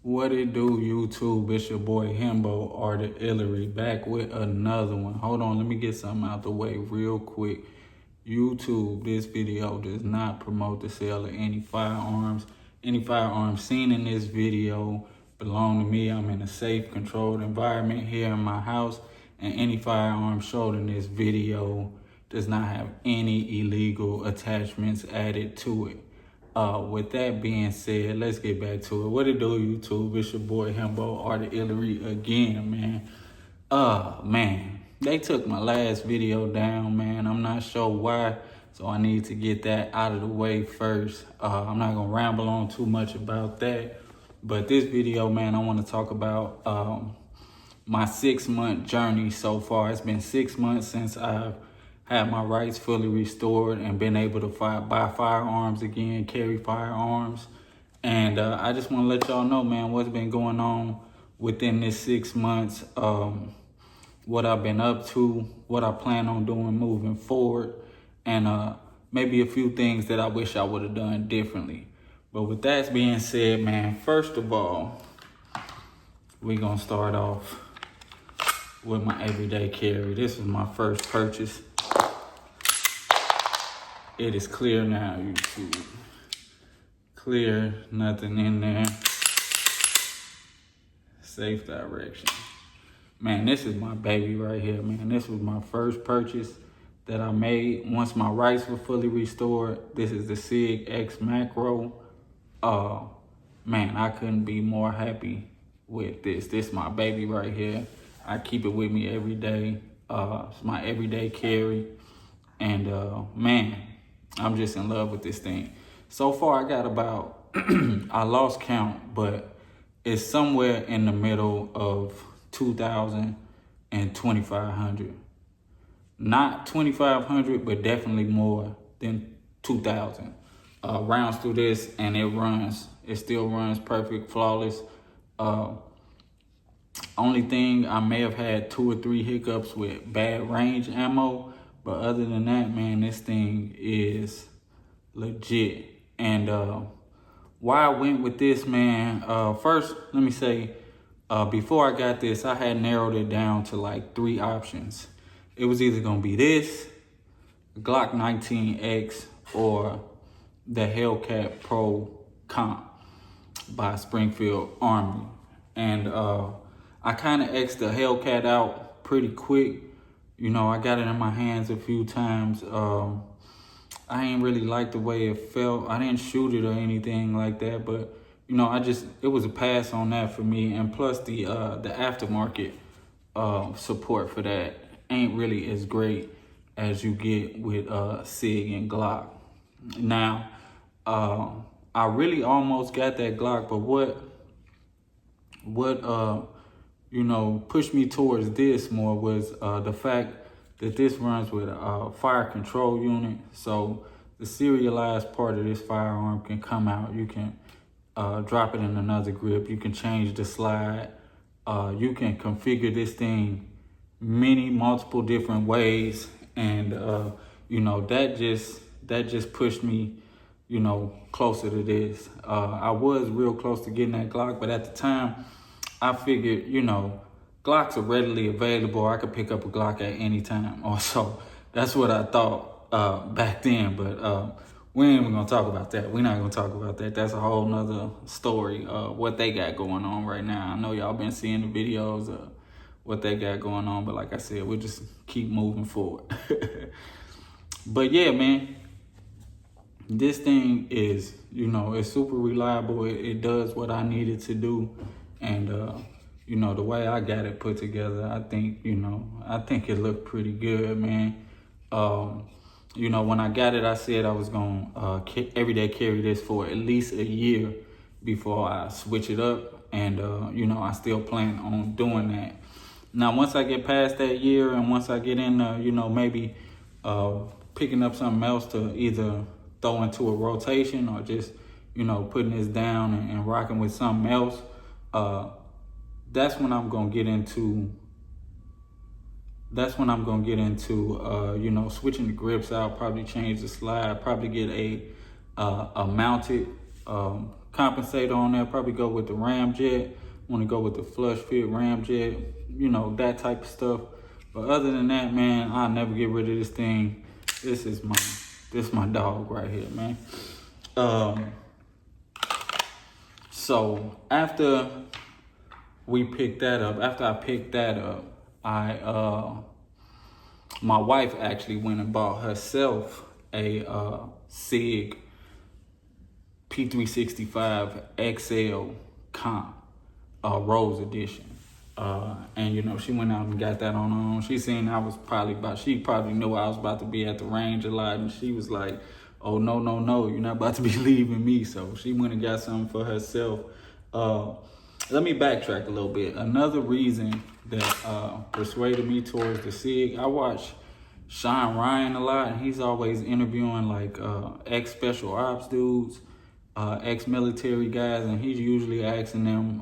What it do, YouTube? It's your boy Himbo or the Illery back with another one. Hold on, let me get something out the way real quick. YouTube, this video does not promote the sale of any firearms. Any firearms seen in this video belong to me. I'm in a safe, controlled environment here in my house, and any firearm showed in this video does not have any illegal attachments added to it. With that being said, let's get back to it. What it do, YouTube? It's your boy Himbo or the Illery again, man. Man, they took my last video down, man. I'm not sure why, so I need to get that out of the way first. I'm not gonna ramble on too much about that, but this video, man, I want to talk about my 6-month journey so far. It's been 6 months since I've had my rights fully restored and been able to buy firearms again, carry firearms. And I just want to let y'all know, man, what's been going on within this 6 months, what I've been up to, what I plan on doing moving forward, and maybe a few things that I wish I would have done differently. But with that being said, man, first of all, we're going to start off with my everyday carry. This is my first purchase. It is clear now, YouTube. Clear, nothing in there. Safe direction. Man, this is my baby right here, man. This was my first purchase that I made once my rights were fully restored. This is the Sig XMacro. Man, I couldn't be more happy with this. This is my baby right here. I keep it with me every day. It's my everyday carry. And man, I'm just in love with this thing. So far, I got about, I lost count, but it's somewhere in the middle of 2,000 and 2,500. Not 2,500, but definitely more than 2,000 rounds through this, and it still runs perfect, flawless. Only thing, I may have had 2 or 3 hiccups with bad range ammo, but other than that, man, this thing is legit. And why I went with this, man, first, let me say, before I got this, I had narrowed it down to like 3 options. It was either gonna be this, Glock 19X, or the Hellcat Pro Comp by Springfield Army. And I kind of X'd the Hellcat out pretty quick. You know, I got it in my hands a few times. I ain't really like the way it felt. I didn't shoot it or anything like that, but you know, it was a pass on that for me. And plus the aftermarket support for that ain't really as great as you get with Sig and Glock. Now, I really almost got that Glock, but what you know, pushed me towards this more was the fact that this runs with a fire control unit. So the serialized part of this firearm can come out. You can drop it in another grip. You can change the slide. You can configure this thing multiple different ways. And, you know, that just pushed me, you know, closer to this. I was real close to getting that Glock, but at the time, I figured, you know, Glocks are readily available. I could pick up a Glock at any time. Also, that's what I thought back then. But we ain't even gonna talk about that. We're not gonna talk about that. That's a whole nother story. What they got going on right now. I know y'all been seeing the videos of what they got going on, but like I said, we'll just keep moving forward. But yeah, man, this thing is, you know, it's super reliable. It does what I needed to do. And, you know, the way I got it put together, I think it looked pretty good, man. You know, when I got it, I said I was going to everyday carry this for at least a year before I switch it up. And, you know, I still plan on doing that. Now, once I get past that year and once I get in, you know, maybe picking up something else to either throw into a rotation or just, you know, putting this down and rocking with something else, that's when I'm gonna get into. You know, switching the grips out, probably change the slide, probably get a mounted compensator on there, probably go with the Ramjet. Want to go with the flush fit Ramjet, you know, that type of stuff. But other than that, man, I'll never get rid of this thing. This is my dog right here, man. So after I picked that up, my wife actually went and bought herself a Sig P365 XL comp, Rose edition. And you know, she went out and got that on her own. She seen she probably knew I was about to be at the range a lot, and she was like, oh, no, you're not about to be leaving me. So she went and got something for herself. Let me backtrack a little bit. Another reason that persuaded me towards the Sig, I watch Sean Ryan a lot, and he's always interviewing like ex-special ops dudes, ex-military guys, and he's usually asking them,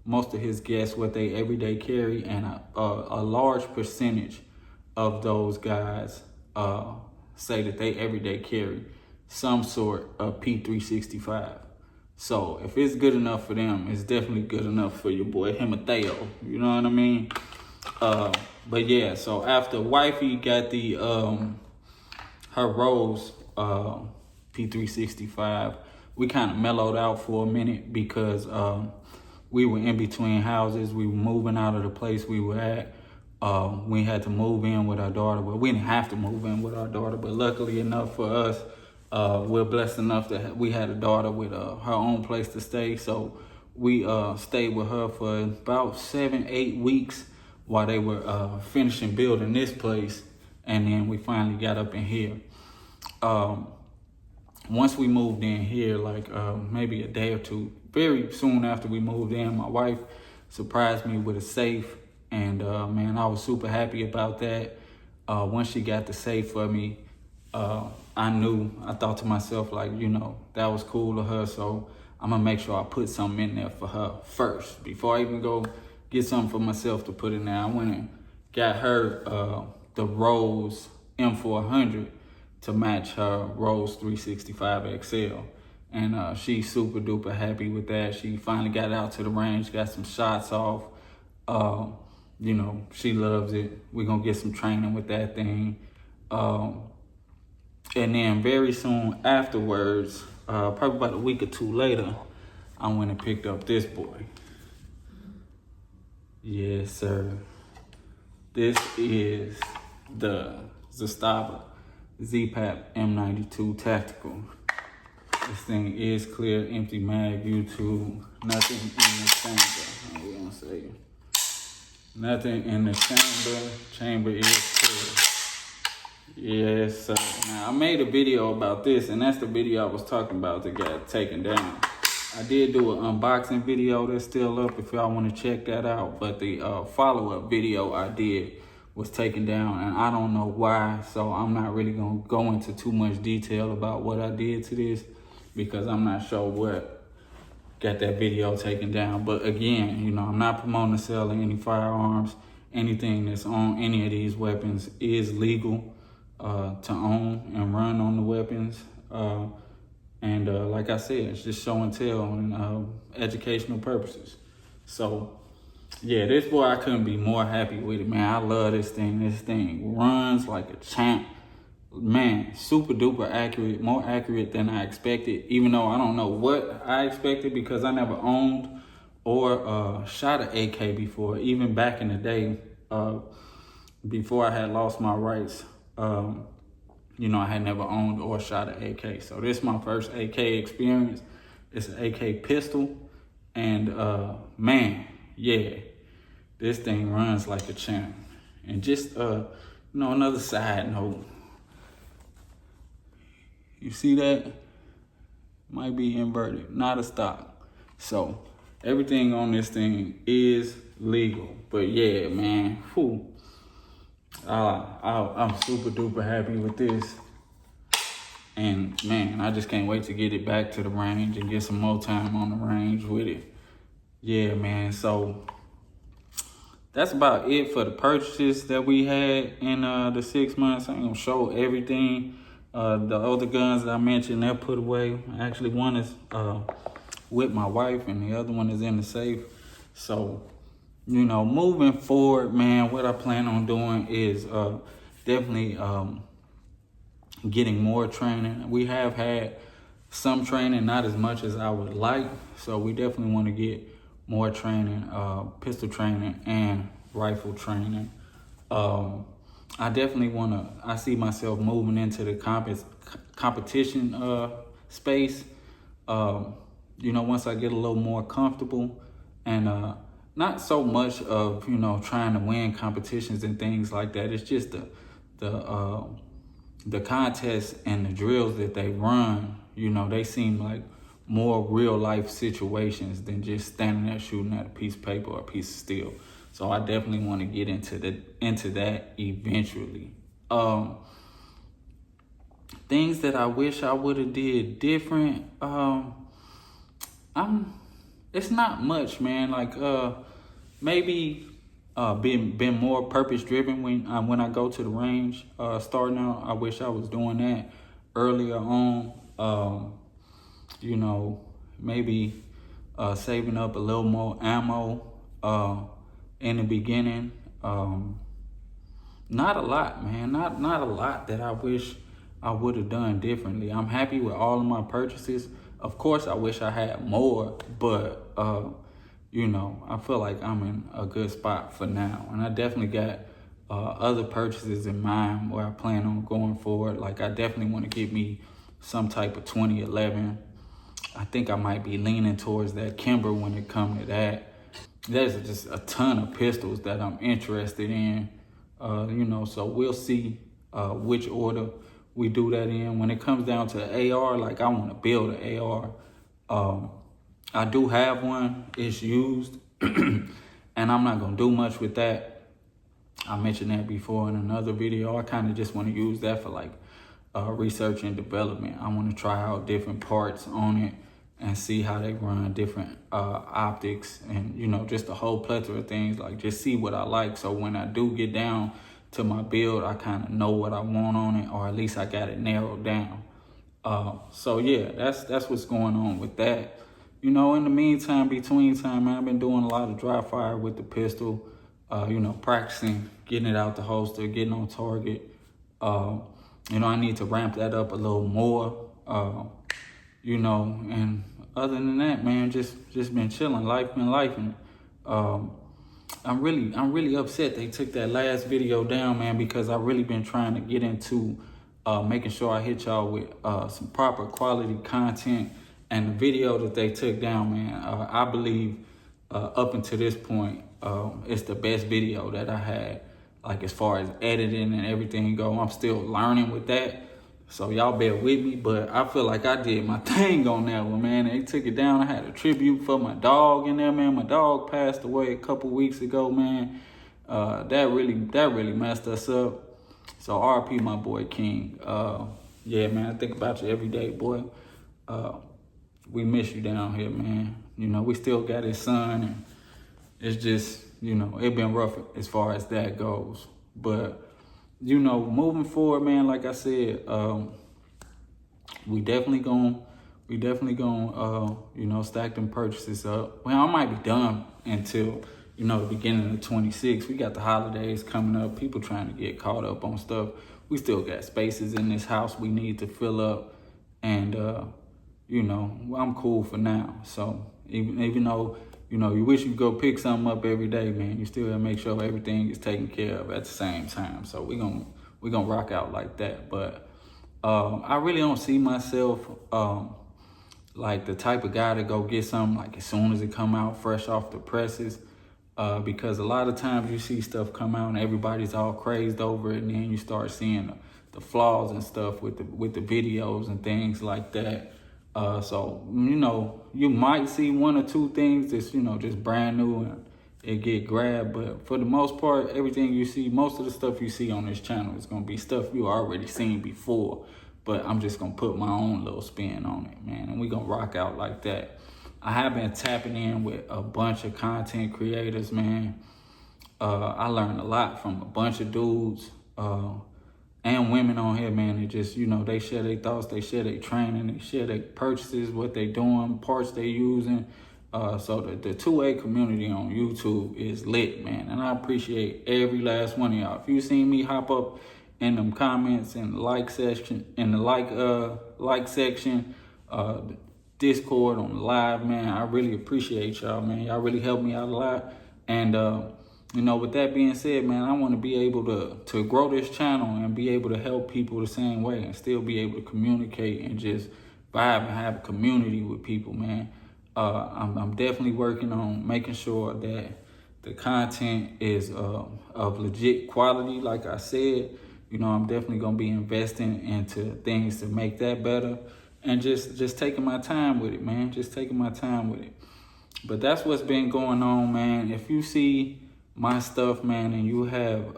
most of his guests, what they everyday carry, and a large percentage of those guys say that they everyday carry some sort of P365. So if it's good enough for them, it's definitely good enough for your boy Himateo. You know what I mean? But yeah, so after wifey got the her Rose P365, we kind of mellowed out for a minute because we were in between houses. We were moving out of the place we were at. We had to move in with our daughter. Well, we didn't have to move in with our daughter, but luckily enough for us, we're blessed enough that we had a daughter with her own place to stay. So we stayed with her for about 7-8 weeks while they were finishing building this place. And then we finally got up in here. Once we moved in here, like maybe a day or two, very soon after we moved in, my wife surprised me with a safe. And man, I was super happy about that. Once she got the safe for me, I thought to myself, like, you know, that was cool of her. So I'm gonna make sure I put something in there for her first. Before I even go get something for myself to put in there, I went and got her the Rose M400 to match her Rose 365 XL. And she's super duper happy with that. She finally got out to the range, got some shots off. You know, she loves it. We're gonna get some training with that thing. And then very soon afterwards, probably about a week or two later, I went and picked up this boy. Yes, sir. This is the Zastava ZPAP M92 Tactical. This thing is clear, empty mag, YouTube, nothing in the chamber. We're gonna say nothing in the chamber. Chamber is clear. Yes, sir. Now I made a video about this, and that's the video I was talking about that got taken down. I did do an unboxing video that's still up if y'all want to check that out. But the follow-up video I did was taken down, and I don't know why. So I'm not really gonna go into too much detail about what I did to this, because I'm not sure what got that video taken down. But again, you know, I'm not promoting the sale of any firearms. Anything that's on any of these weapons is legal to own and run on the weapons. And like I said, it's just show and tell and educational purposes. So yeah, this boy, I couldn't be more happy with it, man. I love this thing. This thing runs like a champ. Man, super duper accurate, more accurate than I expected, even though I don't know what I expected because I never owned or shot an AK before. Even back in the day, before I had lost my rights, you know, I had never owned or shot an AK. So this is my first AK experience. It's an AK pistol. And man, yeah, this thing runs like a champ. And just, you know, another side note. You see that? Might be inverted, not a stock. So everything on this thing is legal. But yeah, man, whew. I'm super duper happy with this. And man, I just can't wait to get it back to the range and get some more time on the range with it. Yeah, man, so that's about it for the purchases that we had in the 6 months. I ain't gonna show everything. The other guns that I mentioned, they're put away. Actually, one is with my wife and the other one is in the safe. So, you know, moving forward, man, what I plan on doing is definitely getting more training. We have had some training, not as much as I would like. So we definitely want to get more training, pistol training and rifle training. I definitely I see myself moving into the competition space. You know, once I get a little more comfortable and not so much of, you know, trying to win competitions and things like that. It's just the contests and the drills that they run, you know, they seem like more real life situations than just standing there shooting at a piece of paper or a piece of steel. So I definitely want to get into that eventually. Things that I wish I would have did different. It's not much, man. Like maybe been more purpose driven when I go to the range. Starting out, I wish I was doing that earlier on. You know, maybe saving up a little more ammo in the beginning. Not a lot, man. Not a lot that I wish I would have done differently. I'm happy with all of my purchases. Of course, I wish I had more, but you know, I feel like I'm in a good spot for now. And I definitely got other purchases in mind where I plan on going forward. Like I definitely want to get me some type of 2011. I think I might be leaning towards that Kimber when it comes to that. There's just a ton of pistols that I'm interested in, you know, so we'll see which order we do that in. When it comes down to AR, like I want to build an AR. I do have one, it's used, and I'm not gonna do much with that. I mentioned that before in another video. I kind of just want to use that for like research and development. I want to try out different parts on it and see how they run, different optics, and you know, just a whole plethora of things. Like just see what I like, so when I do get down to my build, I kind of know what I want on it, or at least I got it narrowed down. So yeah, that's what's going on with that. You know, in the meantime, between time, man, I've been doing a lot of dry fire with the pistol. You know, practicing getting it out the holster, getting on target. You know, I need to ramp that up a little more. You know, and other than that, man, just been chilling. Life been life, and I'm really upset they took that last video down, man, because I really been trying to get into making sure I hit y'all with some proper quality content. And the video that they took down, man, I believe up until this point, it's the best video that I had. Like as far as editing and everything go, I'm still learning with that. So y'all bear with me, but I feel like I did my thing on that one, man. They took it down. I had a tribute for my dog in there, man. My dog passed away a couple weeks ago, man. That really messed us up. So RP my boy King. Yeah, man, I think about you every day, boy. We miss you down here, man. You know, we still got his son, and it's just, you know, it been rough as far as that goes. But you know, moving forward, man, like I said, we definitely gonna, you know, stack them purchases up. Well, I might be done until, you know, the beginning of 26. We got the holidays coming up, people trying to get caught up on stuff. We still got spaces in this house we need to fill up, and, you know, I'm cool for now. So even though, you know, you wish you could go pick something up every day, man, you still gotta make sure everything is taken care of at the same time. So we gonna rock out like that. But I really don't see myself like the type of guy to go get something like as soon as it come out fresh off the presses, because a lot of times you see stuff come out and everybody's all crazed over it, and then you start seeing the flaws and stuff with the videos and things like that. So, you know, you might see one or two things that's, you know, just brand new and it get grabbed. But for the most part, everything you see, most of the stuff you see on this channel is going to be stuff you already seen before. But I'm just going to put my own little spin on it, man. And we going to rock out like that. I have been tapping in with a bunch of content creators, man. I learned a lot from a bunch of dudes. and women on here, man. They just, you know, they share their thoughts, they share their training, they share their purchases, what they doing, parts they using. So the 2A community on YouTube is lit, man. And I appreciate every last one of y'all. If you seen me hop up in them comments and the like section, like section, the Discord on the live, man, I really appreciate y'all, man. Y'all really helped me out a lot. And you know, with that being said, man, I want to be able to grow this channel and be able to help people the same way and still be able to communicate and just vibe and have a community with people, man. I'm definitely working on making sure that the content is of legit quality. Like I said, you know, I'm definitely gonna be investing into things to make that better, and just taking my time with it, man. Just taking my time with it. But that's what's been going on, man. If you see my stuff, man, and you have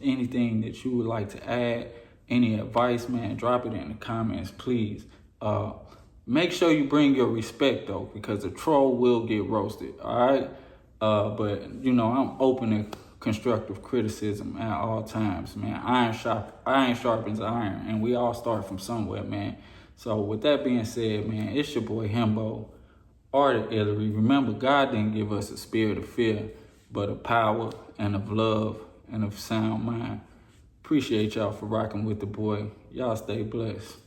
anything that you would like to add, any advice, man, drop it in the comments, please. Make sure you bring your respect, though, because a troll will get roasted, all right? But, you know, I'm open to constructive criticism at all times, man. Iron sharpens iron, and we all start from somewhere, man. So with that being said, man, it's your boy Himbo, Art of Ellery. Remember, God didn't give us a spirit of fear, but of power and of love and of sound mind. Appreciate y'all for rocking with the boy. Y'all stay blessed.